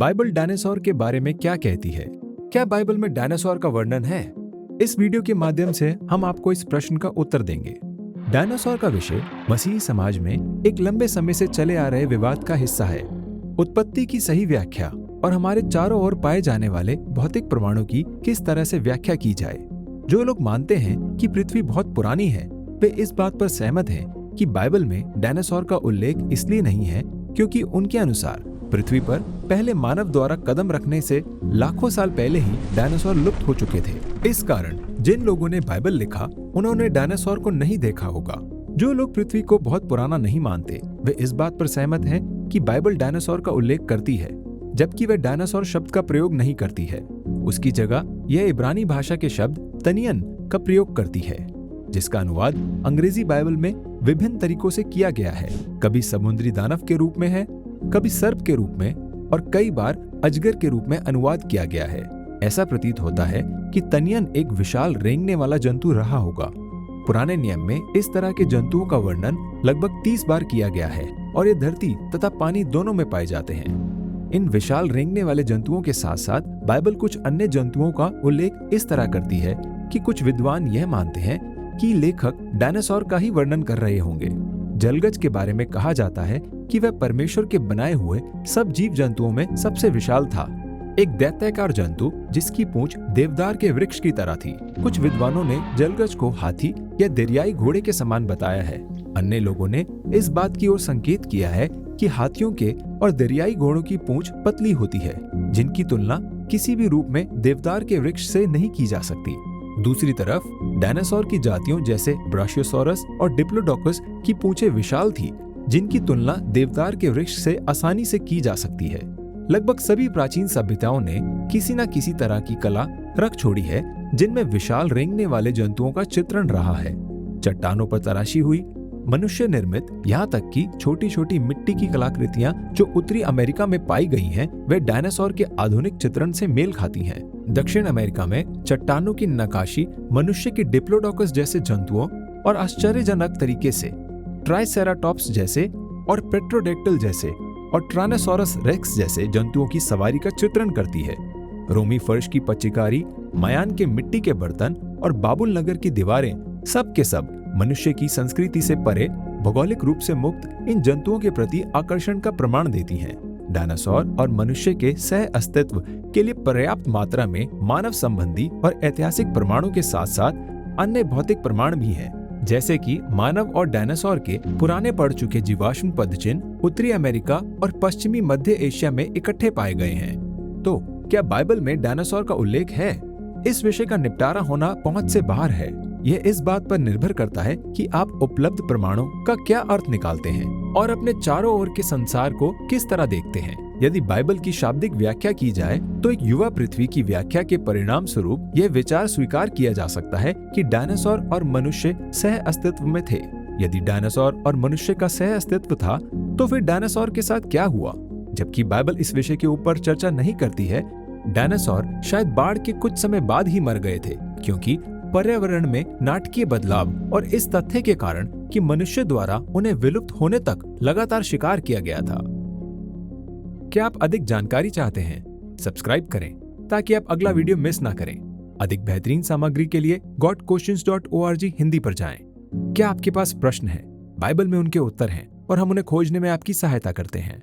Bible dinosaur के बारे में क्या कहती है? क्या बाइबल में डायनासोर का वर्णन है? इस वीडियो के माध्यम से हम आपको इस प्रश्न का उत्तर देंगे। डायनासोर का विषय मसीही समाज में एक लंबे समय से चले आ रहे विवाद का हिस्सा है। उत्पत्ति की सही व्याख्या और हमारे चारों ओर पाए जाने वाले भौतिक प्रमाणों की किस तरह से व्याख्या की जाए। जो लोग मानते हैं कि पृथ्वी बहुत पुरानी है, वे इस बात पर सहमत हैं कि बाइबल में डायनासोर का उल्लेख इसलिए नहीं है क्योंकि उनके अनुसार पृथ्वी पर पहले मानव द्वारा कदम रखने से लाखों साल पहले ही डायनासोर लुप्त हो चुके थे। इस कारण जिन लोगों ने बाइबल लिखा उन्होंने डायनासोर को नहीं देखा होगा। जो लोग पृथ्वी को बहुत पुराना नहीं मानते, वे इस बात पर सहमत हैं कि बाइबल डायनासोर का उल्लेख करती है, जबकि वह डायनासोर शब्द का प्रयोग नहीं करती है। उसकी जगह यह इब्रानी भाषा के शब्द तनियन का प्रयोग करती है, जिसका अनुवाद अंग्रेजी बाइबल में विभिन्न तरीकों से किया गया है। कभी समुद्री दानव के रूप में है, कभी सर्प के रूप में और कई बार अजगर के रूप में अनुवाद किया गया है। ऐसा प्रतीत होता है कि तनियन एक विशाल रेंगने वाला जंतु रहा होगा। पुराने नियम में इस तरह के जंतुओं का वर्णन लगभग 30 बार किया गया है और ये धरती तथा पानी दोनों में पाए जाते हैं। इन विशाल रेंगने वाले जंतुओं के साथ साथ बाइबल कुछ अन्य जंतुओं का उल्लेख इस तरह करती है कि कुछ विद्वान यह मानते हैं कि लेखक डायनासोर का ही वर्णन कर रहे होंगे। जलगज के बारे में कहा जाता है कि वह परमेश्वर के बनाए हुए सब जीव जंतुओं में सबसे विशाल था, एक दैत्याकार जंतु जिसकी पूंछ देवदार के वृक्ष की तरह थी। कुछ विद्वानों ने जलगज को हाथी या दरियाई घोड़े के समान बताया है। अन्य लोगों ने इस बात की ओर संकेत किया है कि हाथियों के और दरियाई घोड़ों की पूंछ पतली होती है, जिनकी तुलना किसी भी रूप में देवदार के वृक्ष से नहीं की जा सकती। दूसरी तरफ डायनासोर की जातियों जैसे ब्राशियोसोरस और डिप्लोडोकस की पूंछें विशाल थी, जिनकी तुलना देवदार के वृक्ष से आसानी से की जा सकती है। लगभग सभी प्राचीन सभ्यताओं ने किसी न किसी तरह की कला रख छोड़ी है जिनमें विशाल रेंगने वाले जंतुओं का चित्रण रहा है। चट्टानों पर तराशी हुई, मनुष्य निर्मित, यहाँ तक कि छोटी छोटी मिट्टी की कलाकृतियां जो उत्तरी अमेरिका में पाई गई हैं, वे डायनासोर के आधुनिक चित्रण से मेल खाती हैं। दक्षिण अमेरिका में चट्टानों की नक्काशी मनुष्य के डिप्लोडोकस जैसे जंतुओं और आश्चर्यजनक तरीके से ट्राइसेराटॉप्स जैसे और पेट्रोडेक्टिल जैसे और ट्रायनोसोरस रेक्स जैसे जंतुओं की सवारी का चित्रण करती है। रोमी फर्श की पच्चीकारी, मायान के मिट्टी के बर्तन और बाबुल नगर की दीवारें सब के सब मनुष्य की संस्कृति से परे, भौगोलिक रूप से मुक्त इन जंतुओं के प्रति आकर्षण का प्रमाण देती हैं। डायनासोर और मनुष्य के सह अस्तित्व के लिए पर्याप्त मात्रा में मानव संबंधी और ऐतिहासिक प्रमाणों के साथ साथ अन्य भौतिक प्रमाण भी हैं, जैसे कि मानव और डायनासोर के पुराने पड़ चुके जीवाश्म पदचिन्ह उत्तरी अमेरिका और पश्चिमी मध्य एशिया में इकट्ठे पाए गए हैं। तो क्या बाइबल में डायनासोर का उल्लेख है? इस विषय का निपटारा होना पहुंच से बाहर है। यह इस बात पर निर्भर करता है कि आप उपलब्ध प्रमाणों का क्या अर्थ निकालते हैं और अपने चारों ओर के संसार को किस तरह देखते हैं। यदि बाइबल की शाब्दिक व्याख्या की जाए तो एक युवा पृथ्वी की व्याख्या के परिणाम स्वरूप यह विचार स्वीकार किया जा सकता है कि डायनासोर और मनुष्य सह अस्तित्व में थे। यदि डायनासोर और मनुष्य का सह अस्तित्व था तो फिर डायनासोर के साथ क्या हुआ? जबकि बाइबल इस विषय के ऊपर चर्चा नहीं करती है। डायनासोर शायद बाढ़ के कुछ समय बाद ही मर गए थे, क्योंकि पर्यावरण में नाटकीय बदलाव और इस तथ्य के कारण कि मनुष्य द्वारा उन्हें विलुप्त होने तक लगातार शिकार किया गया था। क्या आप अधिक जानकारी चाहते हैं? सब्सक्राइब करें ताकि आप अगला वीडियो मिस ना करें। अधिक बेहतरीन सामग्री के लिए godquestions.org हिंदी पर जाएं। क्या आपके पास प्रश्न है? बाइबल में उनके उत्तर हैं और हम उन्हें खोजने में आपकी सहायता करते हैं।